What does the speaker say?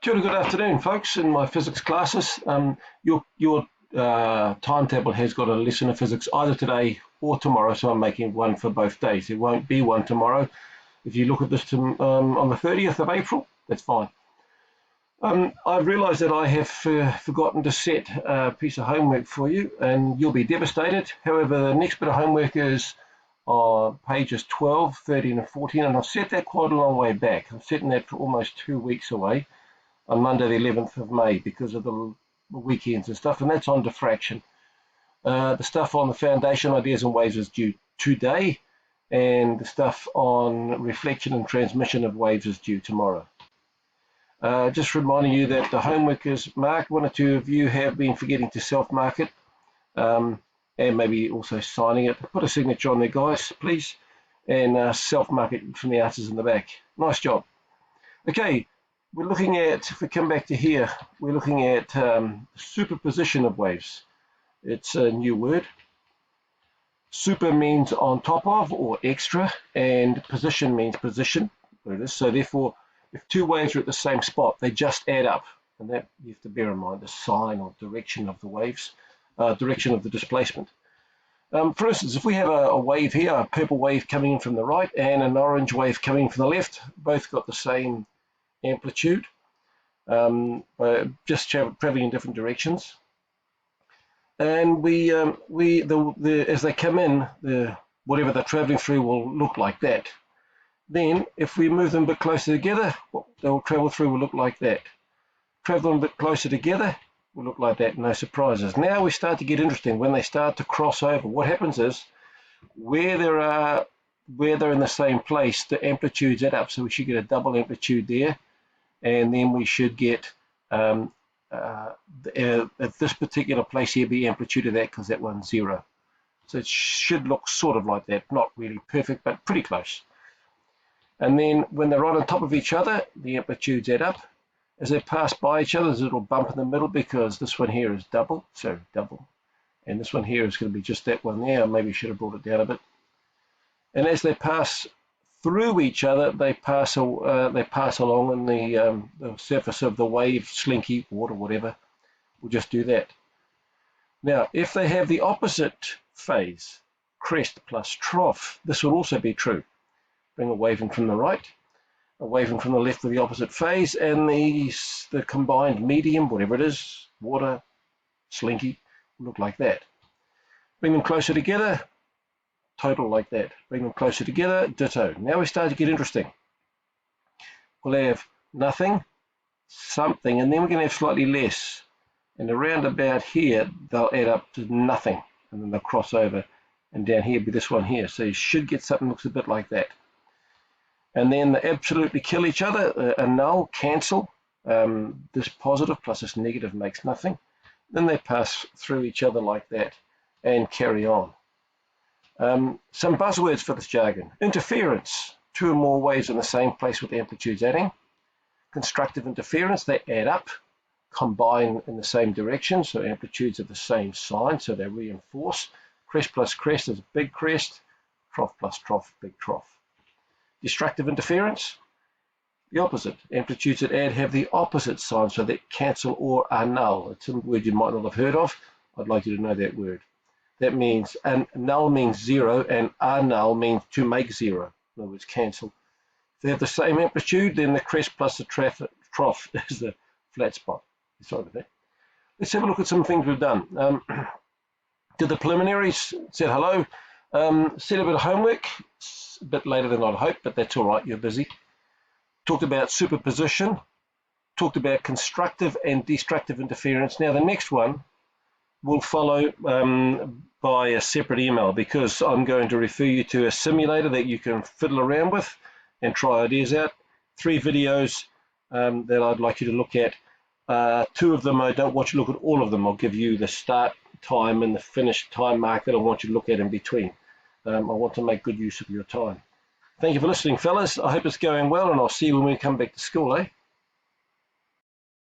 Good afternoon, folks. In my physics classes, your timetable has got a lesson of physics either today or tomorrow, so I'm making one for both days. There won't be one tomorrow. If you look at this on the 30th of April, that's fine. I've realised that I have forgotten to set a piece of homework for you, and you'll be devastated. However, the next bit of homework is pages 12, 13 and 14, and I've set that quite a long way back. I'm setting that for almost 2 weeks away on Monday the 11th of May because of the weekends and stuff, and that's on diffraction. The stuff on the foundation ideas and waves is due today, and the stuff on reflection and transmission of waves is due tomorrow. Just reminding you that the homework is marked. One or two of you have been forgetting to self-mark it, and maybe also signing it. Put a signature on there, guys, please, and self-mark it from the answers in the back. Nice job. Okay, we're looking at, if we come back to here, we're looking at superposition of waves. It's a new word. Super means on top of or extra, and position means position. There it is. So therefore, if two waves are at the same spot, they just add up, and that you have to bear in mind the sign or direction of the waves, direction of the displacement. For instance, if we have a wave here, a purple wave coming in from the right and an orange wave coming from the left, both got the same amplitude, just traveling in different directions. And as they come in, whatever they're traveling through will look like that. Then, if we move them a bit closer together, what they will travel through will look like that. Travel them a bit closer together will look like that. No surprises. Now we start to get interesting when they start to cross over. What happens is where they're in the same place, the amplitudes add up. So we should get a double amplitude there, and then we should get at this particular place here be amplitude of that because that one's 0. So it should look sort of like that. Not really perfect, but pretty close. And then when they're right on top of each other, the amplitudes add up. As they pass by each other, there's a little bump in the middle because this one here is double, so double. And this one here is going to be just that one there. Maybe I should have brought it down a bit. And as they pass through each other, they pass along in the surface of the wave, slinky, water, whatever. We'll just do that. Now, if they have the opposite phase, crest plus trough, this will also be true. Bring a wave in from the right, a wave in from the left with the opposite phase, and the combined medium, whatever it is, water, slinky, will look like that. Bring them closer together, total like that. Bring them closer together, ditto. Now we start to get interesting. We'll have nothing, something, and then we're going to have slightly less. And around about here, they'll add up to nothing, and then they'll cross over, and down here be this one here. So you should get something that looks a bit like that. And then they absolutely kill each other, annul, cancel. This positive plus this negative makes nothing. Then they pass through each other like that and carry on. Some buzzwords for this jargon. Interference, two or more waves in the same place with amplitudes adding. Constructive interference, they add up, combine in the same direction, so amplitudes are the same sign, so they reinforce. Crest plus crest is big crest, trough plus trough, big trough. Destructive interference, the opposite. Amplitudes that add have the opposite sign, so they cancel or annul. It's a word you might not have heard of. I'd like you to know that word. That means, null means 0, and annul means to make 0. In other words, cancel. If they have the same amplitude, then the crest plus the trough is the flat spot. Sorry about that. Let's have a look at some things we've done. Did the preliminaries, said hello, said a bit of homework. A bit later than I'd hoped, but that's all right, you're busy. Talked about superposition, talked about constructive and destructive interference. Now the next one will follow by a separate email because I'm going to refer you to a simulator that you can fiddle around with and try ideas out. 3 videos that I'd like you to look at. 2 of them I don't want you to look at all of them. I'll give you the start time and the finish time mark that I want you to look at in between. I want to make good use of your time. Thank you for listening, fellas. I hope it's going well, and I'll see you when we come back to school, eh?